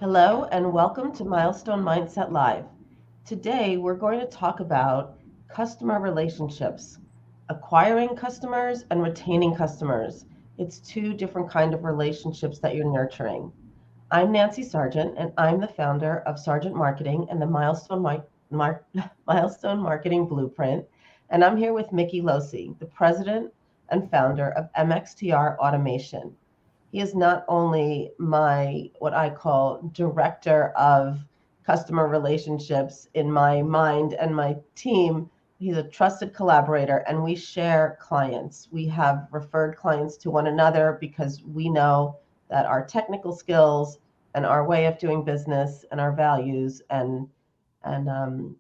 Hello and welcome to Milestone Mindset Live. Today we're going to talk about customer relationships, acquiring customers and retaining customers. It's two different kind of relationships that you're nurturing. I'm Nancy Sargent and I'm the founder of Sargent Marketing and the Milestone Marketing Blueprint. And I'm here with Mickey Locey, the president and founder of MXTR Automation. He is not only my what I call director of customer relationships in my mind and my team. He's a trusted collaborator and we share clients. We have referred clients to one another because we know that our technical skills and our way of doing business and our values and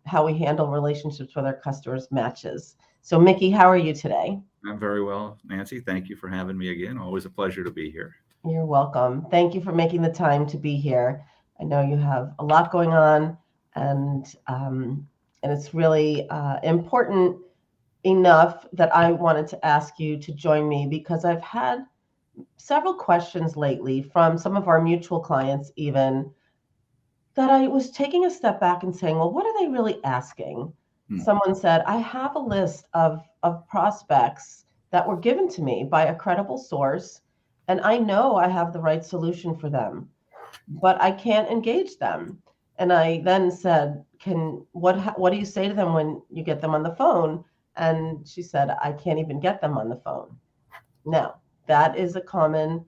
how we handle relationships with our customers matches. So, Mickey, how are you today? I'm very well, Nancy. Thank you for having me again. Always a pleasure to be here. You're welcome. Thank you for making the time to be here. I know you have a lot going on, and um, and it's really important enough that I wanted to ask you to join me because I've had several questions lately from some of our mutual clients, even that I was taking a step back and saying, well, what are they really asking? Hmm. Someone said, I have a list of prospects that were given to me by a credible source, and I know I have the right solution for them, but I can't engage them. And I then said, "Can what do you say to them when you get them on the phone?" And she said, "I can't even get them on the phone." Now, that is a common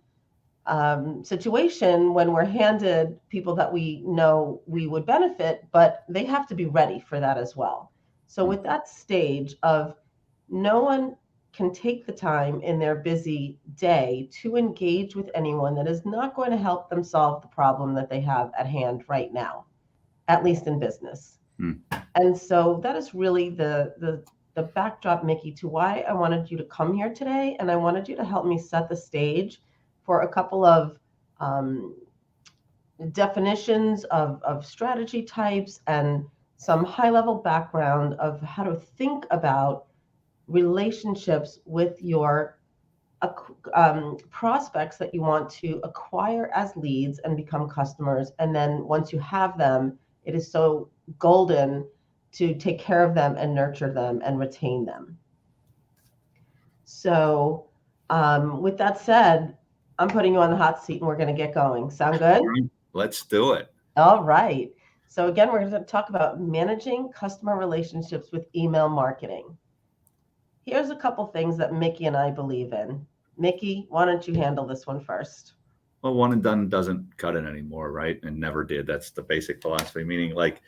situation when we're handed people that we know we would benefit, but they have to be ready for that as well. So, Hmm. with that stage of no one can take the time in their busy day to engage with anyone that is not going to help them solve the problem that they have at hand right now, at least in business. Hmm. And so that is really the backdrop, Mickey, to why I wanted you to come here today, and I wanted you to help me set the stage for a couple of um, definitions of strategy types and some high level background of how to think about relationships with your prospects that you want to acquire as leads and become customers. And then once you have them, it is so golden to take care of them and nurture them and retain them. So, with that said, I'm putting you on the hot seat and we're going to get going. Sound good? All right, let's do it. All right. So, again, we're going to talk about managing customer relationships with email marketing. Here's a couple things that Mickey and I believe in. Mickey, why don't you handle this one first? Well, one and done doesn't cut it anymore, right? And never did. That's the basic philosophy. Meaning, like,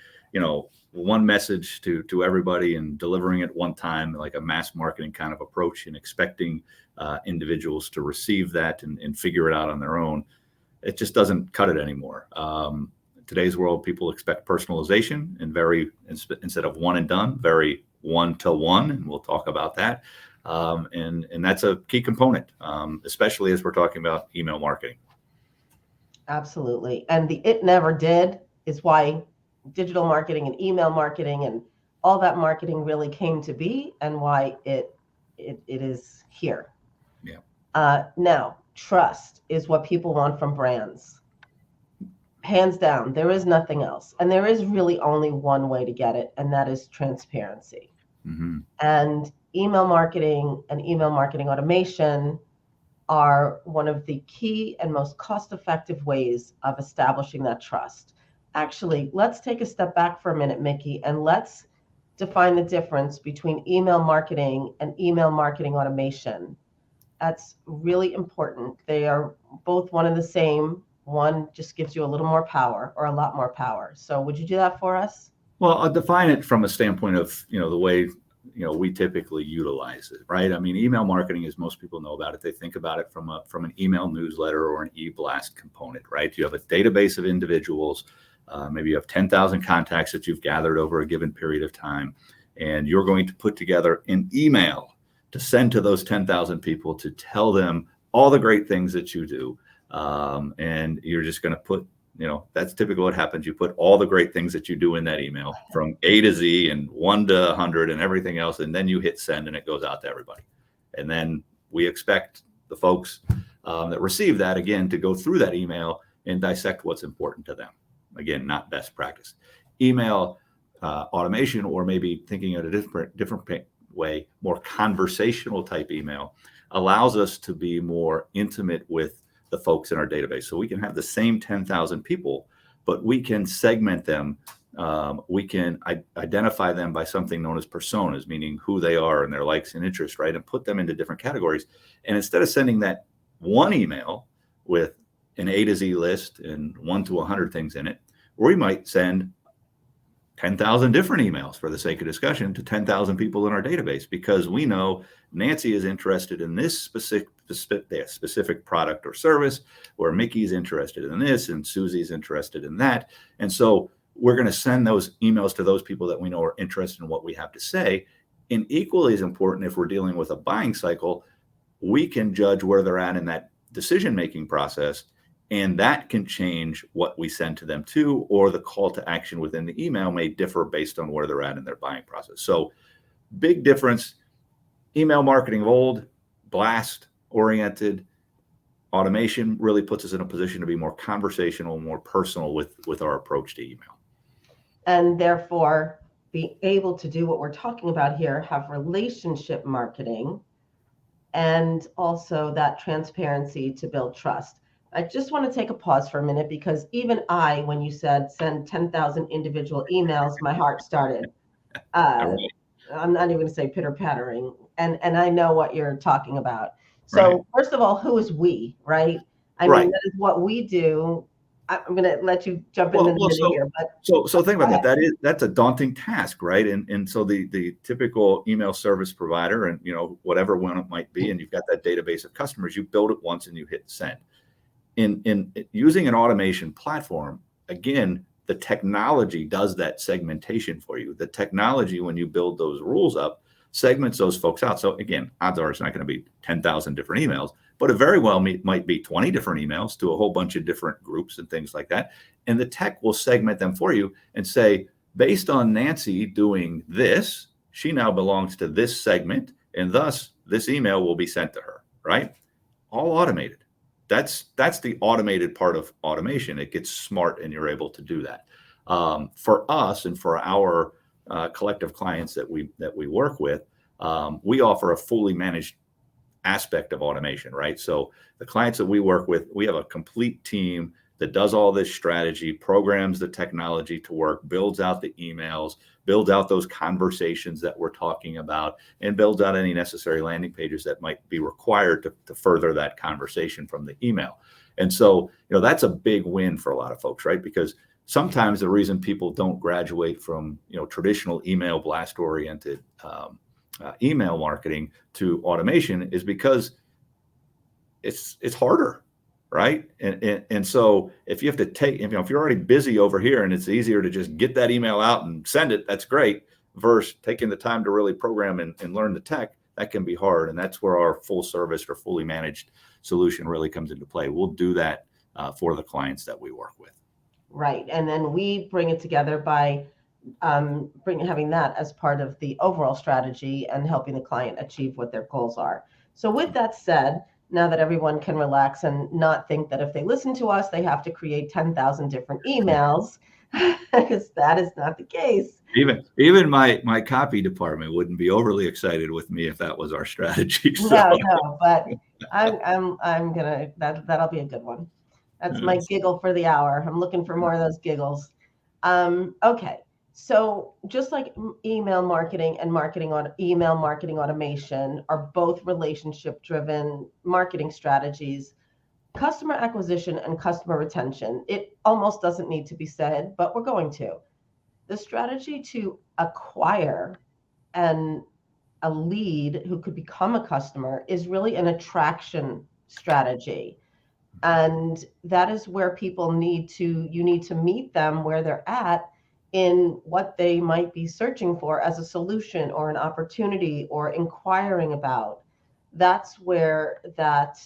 one message to everybody and delivering it one time, like a mass marketing kind of approach, and expecting individuals to receive that and figure it out on their own. It just doesn't cut it anymore. Today's world, people expect personalization and instead of one and done, very one to one, and we'll talk about that. And that's a key component, especially as we're talking about email marketing. Absolutely. And the it never did is why digital marketing and email marketing and all that marketing really came to be and why it is here. Yeah. Now, trust is what people want from brands. Hands down, there is nothing else. And there is really only one way to get it, and that is transparency. Hmm. And email marketing and email marketing automation are one of the key and most cost effective ways of establishing that trust. Actually, let's take a step back for a minute, Mickey, and let's define the difference between email marketing and email marketing automation. That's really important. They are both one and the same. One just gives you a little more power or a lot more power. So, would you do that for us? Well, I'll define it from a standpoint of, the way, we typically utilize it, right? I mean, email marketing, as most people know about it, they think about it from an email newsletter or an e-blast component, right? You have a database of individuals. Maybe you have 10,000 contacts that you've gathered over a given period of time, and you're going to put together an email to send to those 10,000 people to tell them all the great things that you do. And you're just going to put, that's typically what happens. You put all the great things that you do in that email from A to Z and 1 to 100 and everything else. And then you hit send and it goes out to everybody. And then we expect the folks that receive that, again, to go through that email and dissect what's important to them. Again, not best practice. Email automation, or maybe thinking of a different way, more conversational type email, allows us to be more intimate with the folks in our database. So we can have the same 10,000 people, but we can segment them. We can identify them by something known as personas, meaning who they are and their likes and interests, right? And put them into different categories. And instead of sending that one email with an A to Z list and 1 to 100 things in it, we might send 10,000 different emails for the sake of discussion to 10,000 people in our database, because we know Nancy is interested in this specific product or service, or Mickey's interested in this, and Susie's interested in that. And so we're going to send those emails to those people that we know are interested in what we have to say. And equally as important, if we're dealing with a buying cycle, we can judge where they're at in that decision-making process, and that can change what we send to them too, or the call to action within the email may differ based on where they're at in their buying process. So big difference. Email marketing of old, blast oriented. Automation really puts us in a position to be more conversational, more personal with our approach to email. And therefore be able to do what we're talking about here, have relationship marketing, and also that transparency to build trust. I just want to take a pause for a minute, because even I, when you said send 10,000 individual emails, my heart started. I'm not even going to say pitter pattering. And I know what you're talking about. So right. First of all, who is we, right? I mean, that is what we do. I'm going to let you jump in a minute here. But so think about that. That's a daunting task, right? And so the typical email service provider, and whatever one it might be, and you've got that database of customers, you build it once and you hit send. In using an automation platform, again, the technology does that segmentation for you. The technology, when you build those rules up, segments those folks out. So again, odds are it's not going to be 10,000 different emails, but it very well might be 20 different emails to a whole bunch of different groups and things like that. And the tech will segment them for you and say, based on Nancy doing this, she now belongs to this segment, and thus this email will be sent to her, right? All automated. That's the automated part of automation. It gets smart, and you're able to do that. For us and for our collective clients that we work with, we offer a fully managed aspect of automation, right? So the clients that we work with, we have a complete team that does all this strategy, programs the technology to work, builds out the emails, builds out those conversations that we're talking about, and builds out any necessary landing pages that might be required to further that conversation from the email. And so, that's a big win for a lot of folks, right? Because sometimes the reason people don't graduate from, traditional email blast oriented email marketing to automation is because it's harder. Right. And so if you have to take, if you're already busy over here and it's easier to just get that email out and send it, that's great, versus taking the time to really program and learn the tech, that can be hard. And that's where our full service or fully managed solution really comes into play. We'll do that for the clients that we work with. Right. And then we bring it together by having that as part of the overall strategy and helping the client achieve what their goals are. So with that said, now that everyone can relax and not think that if they listen to us, they have to create 10,000 different emails, because that is not the case. Even my copy department wouldn't be overly excited with me if that was our strategy. So. No, but I'm gonna that'll be a good one. That's my giggle for the hour. I'm looking for more of those giggles. Okay. So just like email marketing and email marketing automation are both relationship-driven marketing strategies, customer acquisition and customer retention, it almost doesn't need to be said, but we're going to. The strategy to acquire a lead who could become a customer is really an attraction strategy. And that is where you need to meet them where they're at in what they might be searching for as a solution or an opportunity or inquiring about. That's where that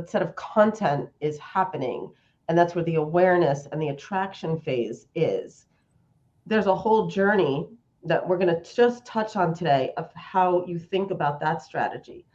set of content is happening. And that's where the awareness and the attraction phase is. There's a whole journey that we're going to just touch on today of how you think about that strategy.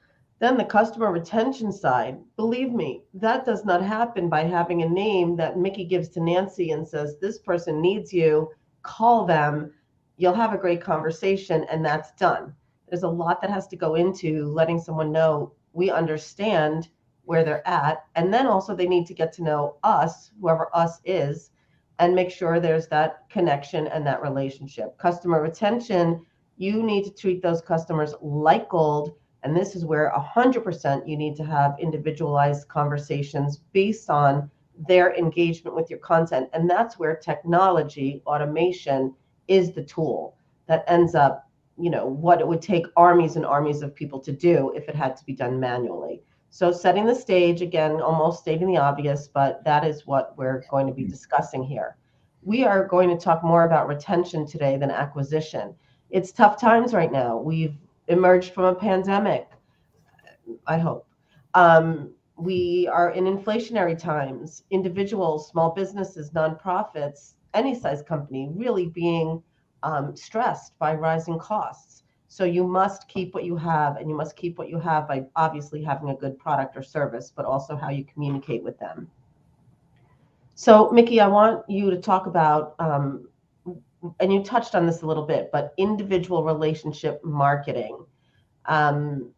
Then the customer retention side, believe me, that does not happen by having a name that Mickey gives to Nancy and says, this person needs you, call them, you'll have a great conversation, and that's done. There's a lot that has to go into letting someone know we understand where they're at. And then also they need to get to know us, whoever us is, and make sure there's that connection and that relationship. Customer retention, you need to treat those customers like gold. And this is where 100% you need to have individualized conversations based on their engagement with your content. And that's where technology, automation is the tool that ends up, what it would take armies and armies of people to do if it had to be done manually. So setting the stage, again, almost stating the obvious, but that is what we're going to be discussing here. We are going to talk more about retention today than acquisition. It's tough times right now. We've emerged from a pandemic, I hope. We are in inflationary times. Individuals, small businesses, nonprofits, any size company really being stressed by rising costs. So you must keep what you have, and you must keep what you have by obviously having a good product or service, but also how you communicate with them. So, Mickey, I want you to talk about, and you touched on this a little bit, but individual relationship marketing. Um,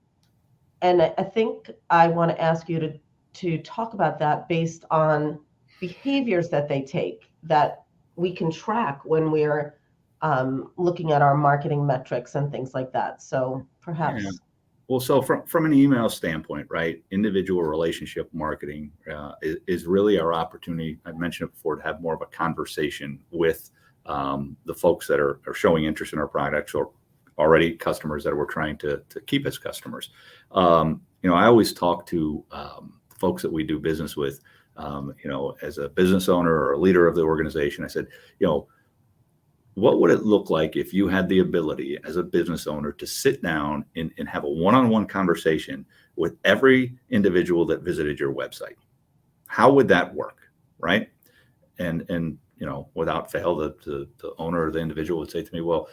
and I think I want to ask you to talk about that based on behaviors that they take that we can track when we're looking at our marketing metrics and things like that. So perhaps. Yeah. Well, so from an email standpoint, right, individual relationship marketing is really our opportunity. I mentioned it before, to have more of a conversation with the folks that are showing interest in our products, or already customers that we're trying to keep as customers. I always talk to folks that we do business with, as a business owner or a leader of the organization. I said, what would it look like if you had the ability as a business owner to sit down and have a one-on-one conversation with every individual that visited your website? How would that work, right? And without fail, the owner or the individual would say to me, well,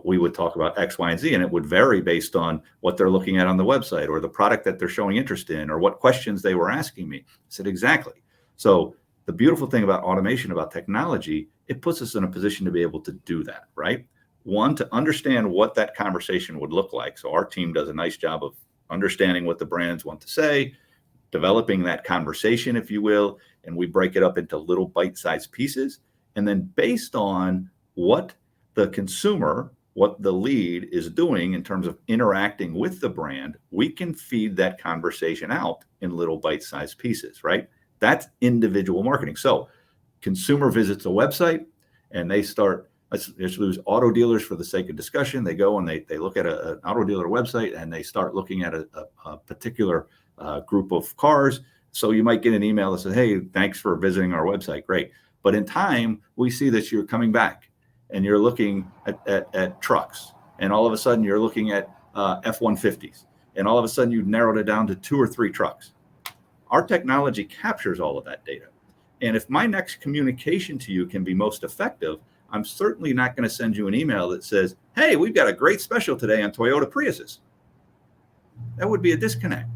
we would talk about X, Y, and Z, and it would vary based on what they're looking at on the website or the product that they're showing interest in or what questions they were asking me. I said, exactly. So the beautiful thing about automation, about technology, it puts us in a position to be able to do that, right? One, to understand what that conversation would look like. So our team does a nice job of understanding what the brands want to say, developing that conversation, if you will, and we break it up into little bite-sized pieces. And then based on what the consumer, what the lead is doing in terms of interacting with the brand, we can feed that conversation out in little bite-sized pieces, right? That's individual marketing. So consumer visits a website and they start, let's use auto dealers for the sake of discussion. They go and they look at an auto dealer website and they start looking at a particular group of cars. So you might get an email that says, hey, thanks for visiting our website. Great. But in time, we see that you're coming back and you're looking at trucks. And all of a sudden you're looking at F-150s. And all of a sudden you've narrowed it down to 2 or 3 trucks. Our technology captures all of that data. And if my next communication to you can be most effective, I'm certainly not going to send you an email that says, hey, we've got a great special today on Toyota Priuses. That would be a disconnect.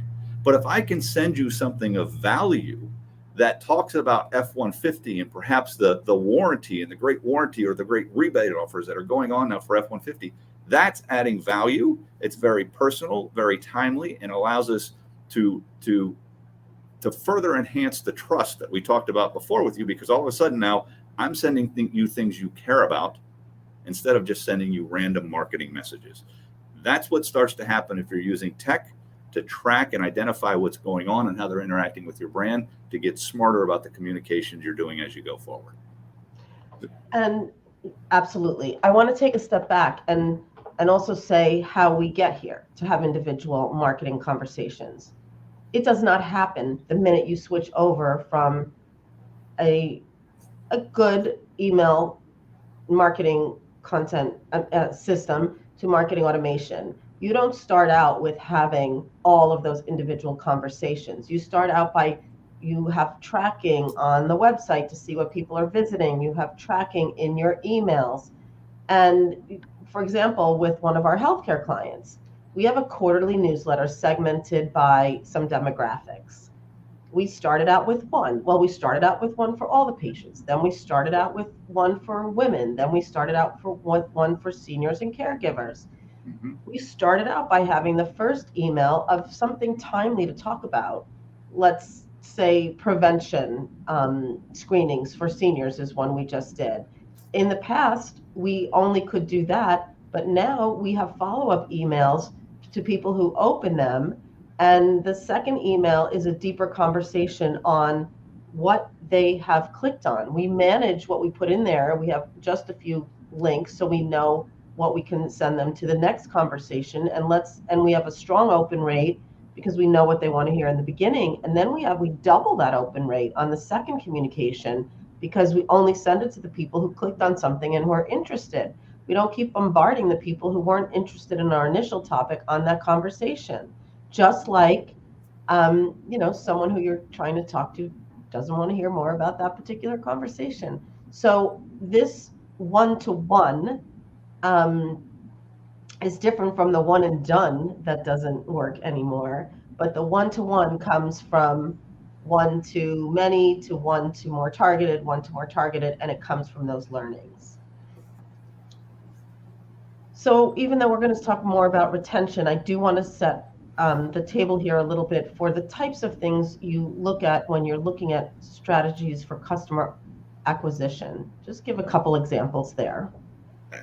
But if I can send you something of value that talks about F-150 and perhaps the warranty and the great warranty or the great rebate offers that are going on now for F-150, that's adding value. It's very personal, very timely, and allows us to further enhance the trust that we talked about before with you, because all of a sudden now I'm sending you things you care about instead of just sending you random marketing messages. That's what starts to happen if you're using tech to track and identify what's going on and how they're interacting with your brand, to get smarter about the communications you're doing as you go forward. And absolutely. I want to take a step back and also say how we get here to have individual marketing conversations. It does not happen the minute you switch over from a good email marketing content system to marketing automation. You don't start out with having all of those individual conversations. You start out by, you have tracking on the website to see what people are visiting. You have tracking in your emails. And for example, with one of our healthcare clients, We have a quarterly newsletter segmented by some demographics. We started out with one. Well, we started out with one for all the patients. Then we started out with one for women. Then we started out for one for seniors and caregivers. Mm-hmm. We started out by having the first email of something timely to talk about. Let's say prevention screenings for seniors is one we just did. In the past, we only could do that, but now we have follow up emails to people who open them. And the second email is a deeper conversation on what they have clicked on. We manage what we put in there. We have just a few links so we know what we can send them to the next conversation, and we have a strong open rate because we know what they want to hear in the beginning, and then we double that open rate on the second communication because we only send it to the people who clicked on something and who are interested. We don't keep bombarding the people who weren't interested in our initial topic on that conversation, just like someone who you're trying to talk to doesn't want to hear more about that particular conversation. So this one-to-one um, is different from the one and done that doesn't work anymore. But the one to one comes from one to many to one to more targeted, one to more targeted, and it comes from those learnings. So even though we're going to talk more about retention, I do want to set the table here a little bit for the types of things you look at when you're looking at strategies for customer acquisition. Just give a couple examples there.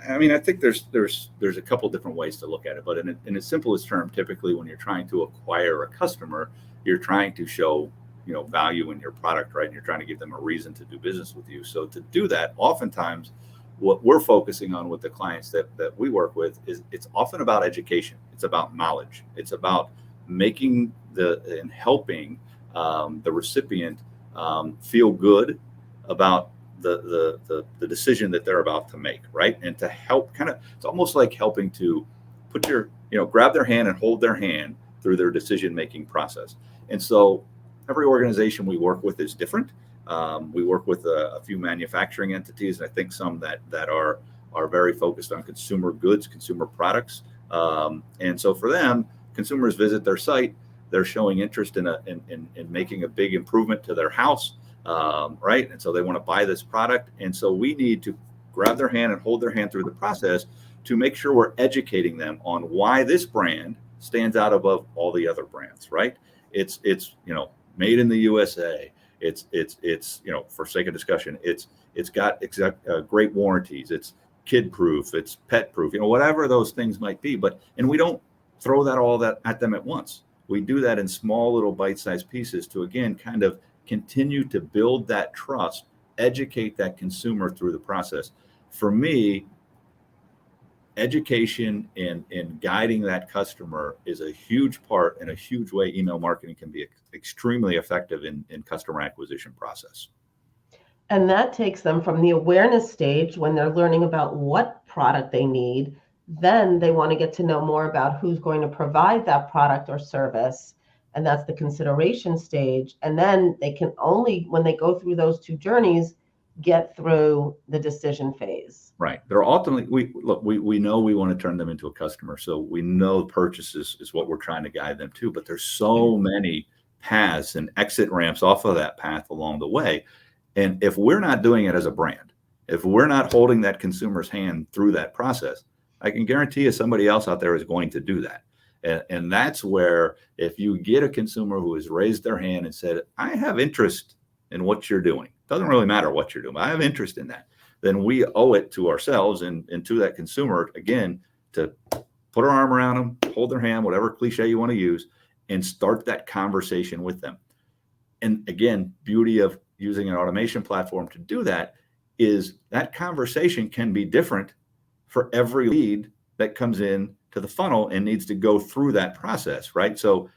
I mean, I think there's a couple different ways to look at it, but in its simplest term, typically when you're trying to acquire a customer, you're trying to show value in your product, right? And you're trying to give them a reason to do business with you. So to do that, oftentimes, what we're focusing on with the clients that we work with is it's often about education. It's about knowledge. It's about making and helping the recipient feel good about the decision that they're about to make, right? And to help it's almost like helping to put grab their hand and hold their hand through their decision making process. And so every organization we work with is different. We work with a few manufacturing entities, and I think some that are very focused on consumer goods, consumer products. And so for them, consumers visit their site, they're showing interest in making a big improvement to their house. Right. And so they want to buy this product. And so we need to grab their hand and hold their hand through the process to make sure we're educating them on why this brand stands out above all the other brands. Right. It's made in the USA. It's for sake of discussion, it's got great warranties. It's kid proof. It's pet proof, whatever those things might be. And we don't throw that at them at once. We do that in small little bite-sized pieces to, again, kind of continue to build that trust, educate that consumer through the process. For me, education and guiding that customer is a huge part, in a huge way. Email marketing can be extremely effective in customer acquisition process. And that takes them from the awareness stage when they're learning about what product they need. Then they want to get to know more about who's going to provide that product or service. And that's the consideration stage. And then they can only, when they go through those two journeys, get through the decision phase. Right. They're ultimately, we know we want to turn them into a customer. So we know purchases is what we're trying to guide them to, but there's so many paths and exit ramps off of that path along the way. And if we're not doing it as a brand, if we're not holding that consumer's hand through that process, I can guarantee you somebody else out there is going to do that. And that's where, if you get a consumer who has raised their hand and said, I have interest in what you're doing, doesn't really matter what you're doing, I have interest in that, then we owe it to ourselves and to that consumer, again, to put our arm around them, hold their hand, whatever cliche you want to use, and start that conversation with them. And again, beauty of using an automation platform to do that is that conversation can be different for every lead that comes in to the funnel and needs to go through that process, right? So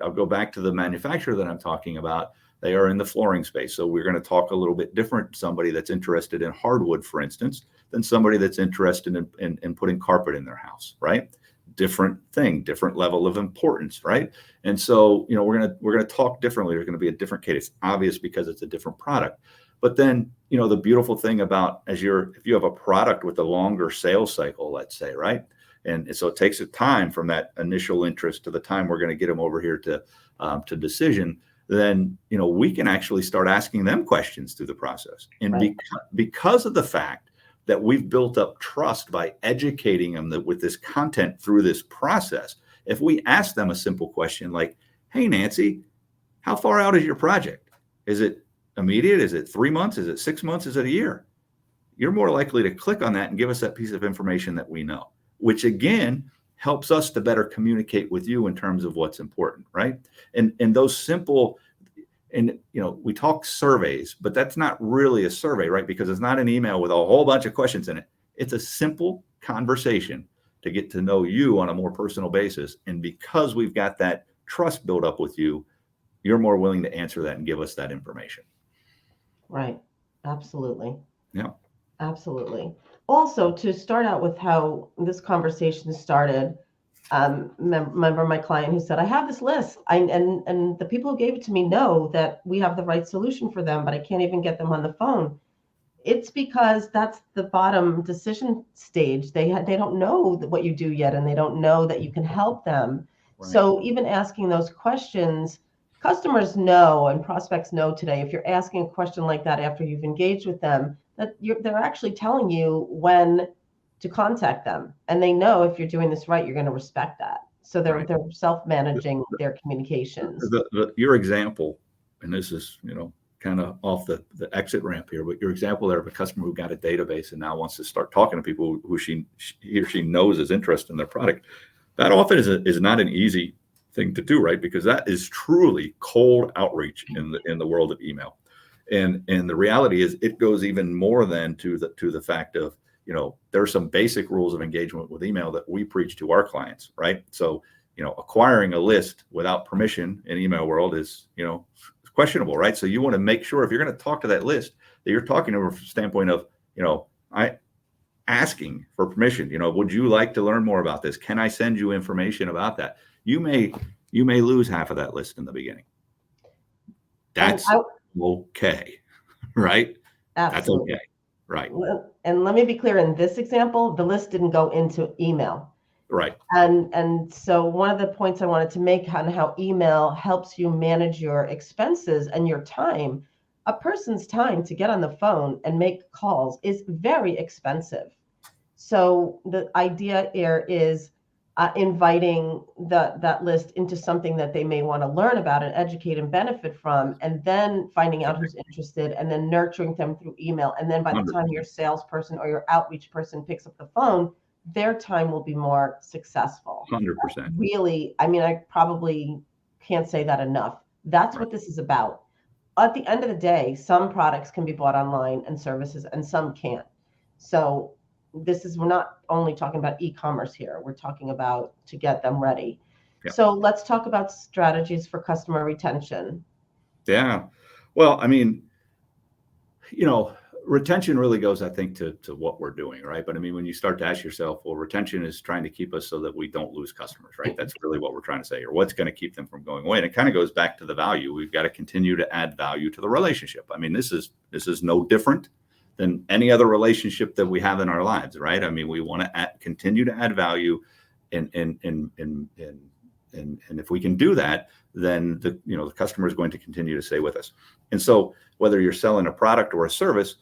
I'll go back to the manufacturer that I'm talking about. They are in the flooring space. So we're going to talk a little bit different, somebody that's interested in hardwood, for instance, than somebody that's interested in putting carpet in their house, right? Different thing, different level of importance, right? And so, we're going to talk differently. There's going to be a different cadence. It's obvious because it's a different product. But then, the beautiful thing about if you have a product with a longer sales cycle, let's say, right? And so it takes a time from that initial interest to the time we're going to get them over here to decision. Then, we can actually start asking them questions through the process. And Right. because of the fact that we've built up trust by educating them with this content through this process, if we ask them a simple question like, hey, Nancy, how far out is your project? Is it immediate? Is it 3 months? Is it 6 months? Is it a year? You're more likely to click on that and give us that piece of information that we know, which again helps us to better communicate with you in terms of what's important, right? And those simple, and we talk surveys, but that's not really a survey, right? Because it's not an email with a whole bunch of questions in it. It's a simple conversation to get to know you on a more personal basis. And because we've got that trust built up with you, you're more willing to answer that and give us that information. Right. Absolutely. Yeah. Absolutely. Also, to start out with how this conversation started, remember my client who said, I have this list, and the people who gave it to me know that we have the right solution for them, but I can't even get them on the phone. It's because that's the bottom decision stage. They don't know what you do yet, and they don't know that you can help them. Right. So even asking those questions, customers know and prospects know today, if you're asking a question like that after you've engaged with them, that they're actually telling you when to contact them. And they know if you're doing this right, you're going to respect that. So they're self-managing their communications. Your example, and this is, kind of off the exit ramp here, but your example there of a customer who got a database and now wants to start talking to people who he or she knows is interested in their product, that often is not an easy thing to do, right? Because that is truly cold outreach in the world of email. And the reality is it goes even more than to the fact of, there are some basic rules of engagement with email that we preach to our clients, right? So, acquiring a list without permission in email world is, questionable, right? So you want to make sure if you're going to talk to that list that you're talking to from a standpoint of, asking for permission. Would you like to learn more about this? Can I send you information about that? You may lose half of that list in the beginning. That's okay, right? Absolutely. That's okay, right? And let me be clear, in this example, the list didn't go into email. Right. And so one of the points I wanted to make on how email helps you manage your expenses and your time, a person's time to get on the phone and make calls is very expensive. So the idea here is inviting that list into something that they may want to learn about and educate and benefit from, and then finding out who's interested and then nurturing them through email. And then by the time your salesperson or your outreach person picks up the phone, their time will be more successful. 100%. Really, I probably can't say that enough. That's what this is about. At the end of the day, some products can be bought online and services, and some can't. So we're not only talking about e-commerce here. We're talking about to get them ready. Yeah. So let's talk about strategies for customer retention. Yeah. Well, retention really goes, I think, to what we're doing, right? But when you start to ask yourself, well, retention is trying to keep us so that we don't lose customers, right? That's really what we're trying to say, or what's going to keep them from going away. And it kind of goes back to the value. We've got to continue to add value to the relationship. This is no different than any other relationship that we have in our lives, right? We want to continue to add value, and if we can do that, then the customer is going to continue to stay with us. And so whether you're selling a product or a service,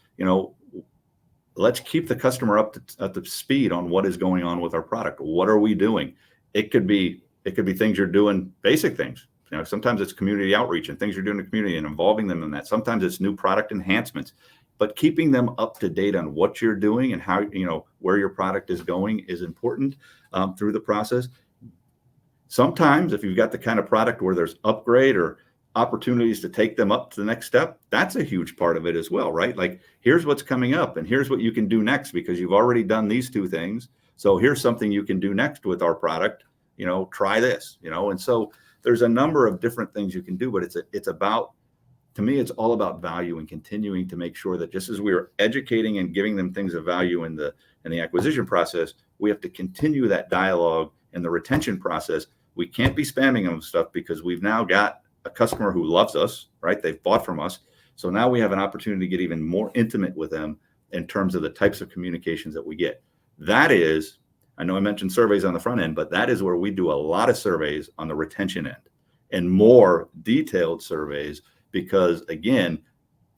let's keep the customer up to speed on what is going on with our product. What are we doing? It could be things you're doing, basic things. Sometimes it's community outreach and things you're doing in the community and involving them in that. Sometimes it's new product enhancements, but keeping them up to date on what you're doing and how, where your product is going is important through the process. Sometimes if you've got the kind of product where there's upgrade or opportunities to take them up to the next step, that's a huge part of it as well, right? Like, here's what's coming up and here's what you can do next because you've already done these two things. So here's something you can do next with our product, try this, and so there's a number of different things you can do, but it's about, to me, it's all about value and continuing to make sure that just as we are educating and giving them things of value in the acquisition process, we have to continue that dialogue in the retention process. We can't be spamming them with stuff because we've now got a customer who loves us, right? They've bought from us. So now we have an opportunity to get even more intimate with them in terms of the types of communications that we get. That is I know I mentioned surveys on the front end, but that is where we do a lot of surveys on the retention end and more detailed surveys because, again,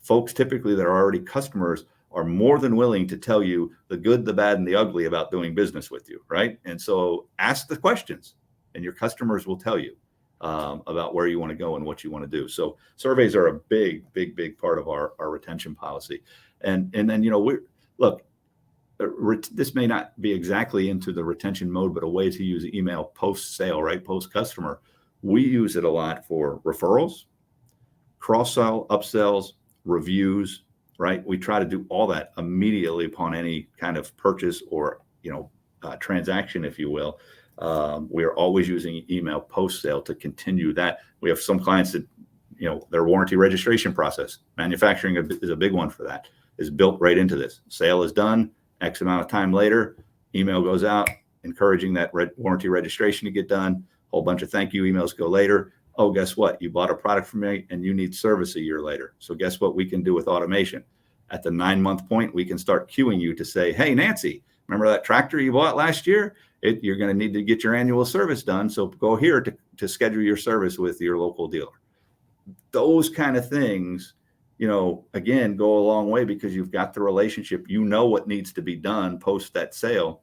folks typically that are already customers are more than willing to tell you the good, the bad, and the ugly about doing business with you, right? And so ask the questions, and your customers will tell you about where you want to go and what you want to do. So surveys are a big part of our retention policy. And then, look, this may not be exactly into the retention mode, but a way to use email post sale, right? Post customer. We use it a lot for referrals, cross sell, upsells, reviews, right? We try to do all that immediately upon any kind of purchase or, transaction, if you will. We are always using email post sale to continue that. We have some clients that, their warranty registration process, manufacturing is a big one for that, is built right into this. Sale is done, X amount of time later, email goes out, encouraging that warranty registration to get done. A whole bunch of thank you emails go later. Oh, guess what? You bought a product from me and you need service a year later. So guess what we can do with automation? At the 9-month point, we can start queuing you to say, hey, Nancy, remember that tractor you bought last year? You're going to need to get your annual service done. So go here to schedule your service with your local dealer. Those kind of things, again, go a long way because you've got the relationship. You know what needs to be done post that sale.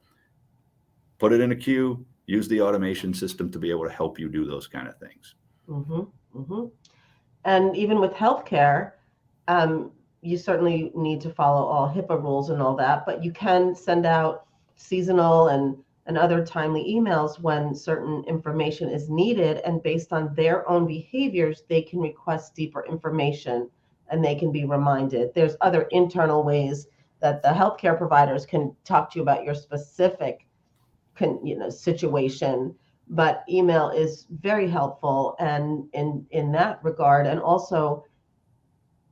Put it in a queue. Use the automation system to be able to help you do those kind of things. Mm-hmm, mm-hmm. And even with healthcare, you certainly need to follow all HIPAA rules and all that, but you can send out seasonal and other timely emails when certain information is needed. And based on their own behaviors, they can request deeper information and they can be reminded. There's other internal ways that the healthcare providers can talk to you about your specific situation. But email is very helpful and in that regard, and also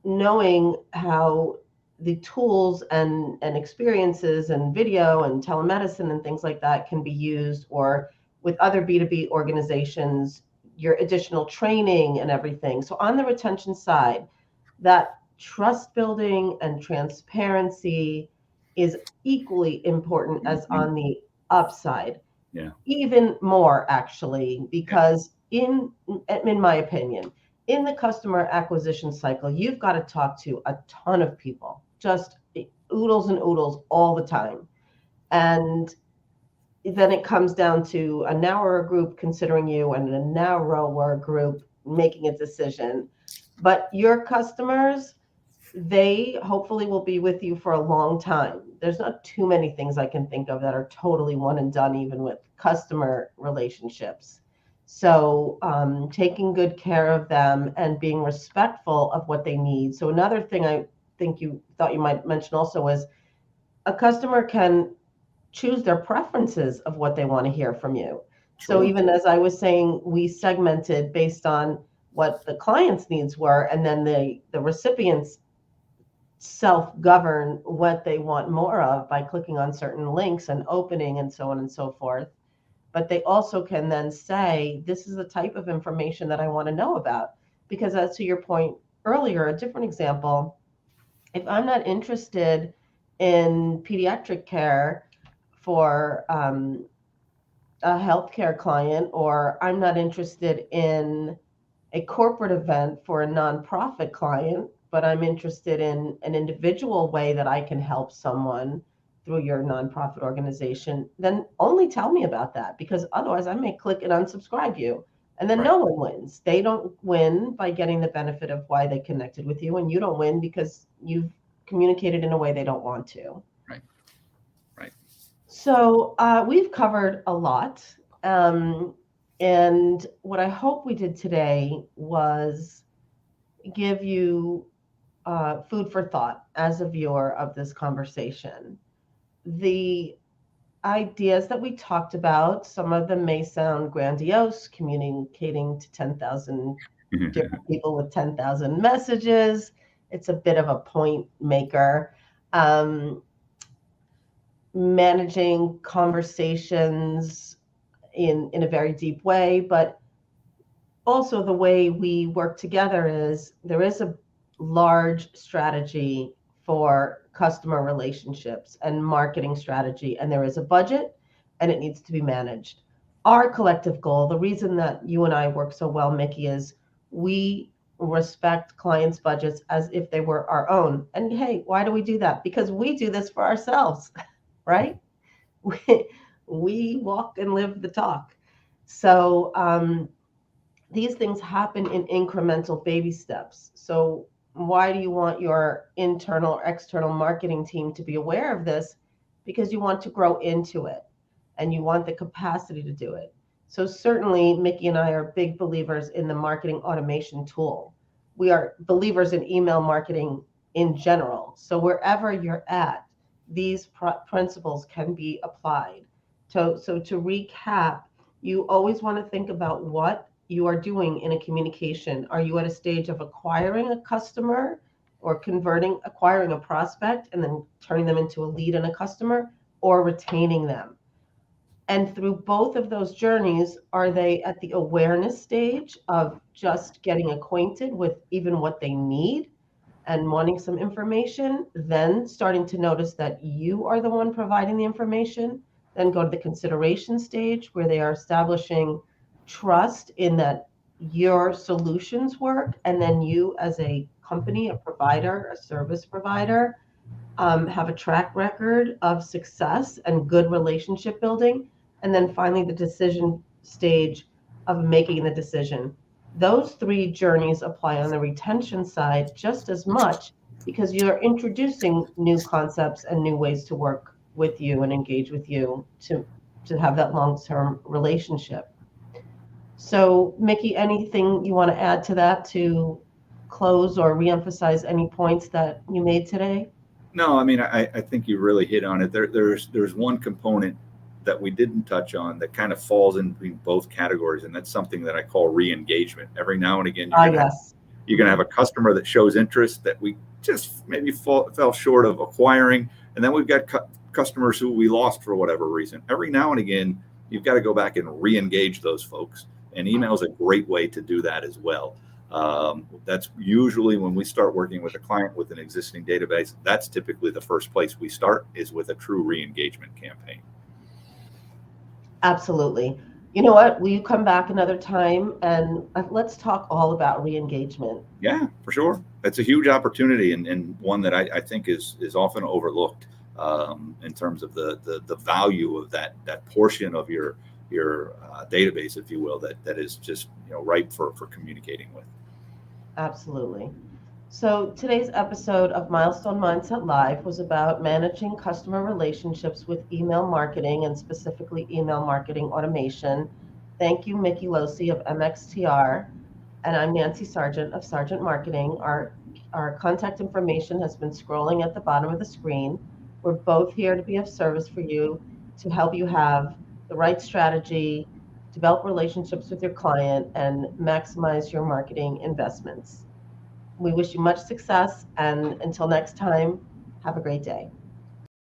knowing how the tools and experiences and video and telemedicine and things like that can be used, or with other B2B organizations, your additional training and everything. So on the retention side, that trust building and transparency is equally important as on the upside. Yeah. Even more actually, because in my opinion, in the customer acquisition cycle, you've got to talk to a ton of people, just oodles and oodles all the time. And then it comes down to a narrower group considering you and a narrower group making a decision. But your customers, they hopefully will be with you for a long time. There's not too many things I can think of that are totally one and done, even with customer relationships. So taking good care of them and being respectful of what they need. So another thing I think you thought you might mention also was a customer can choose their preferences of what they want to hear from you. Sure. So even as I was saying, we segmented based on what the client's needs were, and then the recipients self-govern what they want more of by clicking on certain links and opening and so on and so forth. But they also can then say, this is the type of information that I want to know about. Because as to your point earlier, a different example, if I'm not interested in pediatric care for a healthcare client, or I'm not interested in a corporate event for a nonprofit client, but I'm interested in an individual way that I can help someone through your nonprofit organization, then only tell me about that, because otherwise I may click and unsubscribe you. And then no one wins. They don't win by getting the benefit of why they connected with you, and you don't win because you've communicated in a way they don't want to. Right. So we've covered a lot. And what I hope we did today was give you food for thought as a viewer of this conversation. The ideas that we talked about, some of them may sound grandiose, communicating to 10,000 different people with 10,000 messages. It's a bit of a point maker. Managing conversations in a very deep way, but also the way we work together is there is a large strategy for customer relationships and marketing strategy, and there is a budget and it needs to be managed. Our collective goal, the reason that you and I work so well, Mickey, is we respect clients' budgets as if they were our own. And hey, why do we do that? Because we do this for ourselves, right? We, we walk and live the talk. So these things happen in incremental baby steps. So why do you want your internal or external marketing team to be aware of this? Because you want to grow into it and you want the capacity to do it. So certainly Mickey and I are big believers in the marketing automation tool. We are believers in email marketing in general. So wherever you're at, these principles can be applied. So to recap, you always want to think about what you are doing in a communication. Are you at a stage of acquiring a customer or acquiring a prospect and then turning them into a lead and a customer, or retaining them? And through both of those journeys, are they at the awareness stage of just getting acquainted with even what they need and wanting some information, then starting to notice that you are the one providing the information, then go to the consideration stage where they are establishing trust in that your solutions work, and then you as a company, a provider, a service provider, have a track record of success and good relationship building, and then finally the decision stage of making the decision. Those three journeys apply on the retention side just as much because you're introducing new concepts and new ways to work with you and engage with you to have that long-term relationship. So, Mickey, anything you want to add to that to close or reemphasize any points that you made today? No, I mean, I think you really hit on it. There's one component that we didn't touch on that kind of falls in between both categories, and that's something that I call re-engagement. Every now and again, Ah, yes. you're gonna have a customer that shows interest that we just maybe fell short of acquiring, and then we've got customers who we lost for whatever reason. Every now and again, you've got to go back and re-engage those folks, and email is a great way to do that as well. That's usually when we start working with a client with an existing database. That's typically the first place we start, is with a true re-engagement campaign. Absolutely. You know what? Will you come back another time and let's talk all about re-engagement? Yeah, for sure. That's a huge opportunity, and one that I think is often overlooked, in terms of the value of that portion of your database, if you will, that is just ripe for communicating with. Absolutely. So today's episode of Milestone Mindset Live was about managing customer relationships with email marketing and specifically email marketing automation. Thank you, Mickey Locey of MXTR. And I'm Nancy Sargent of Sargent Marketing. Our contact information has been scrolling at the bottom of the screen. We're both here to be of service for you, to help you have the right strategy, develop relationships with your client, and maximize your marketing investments. We wish you much success, and until next time, have a great day.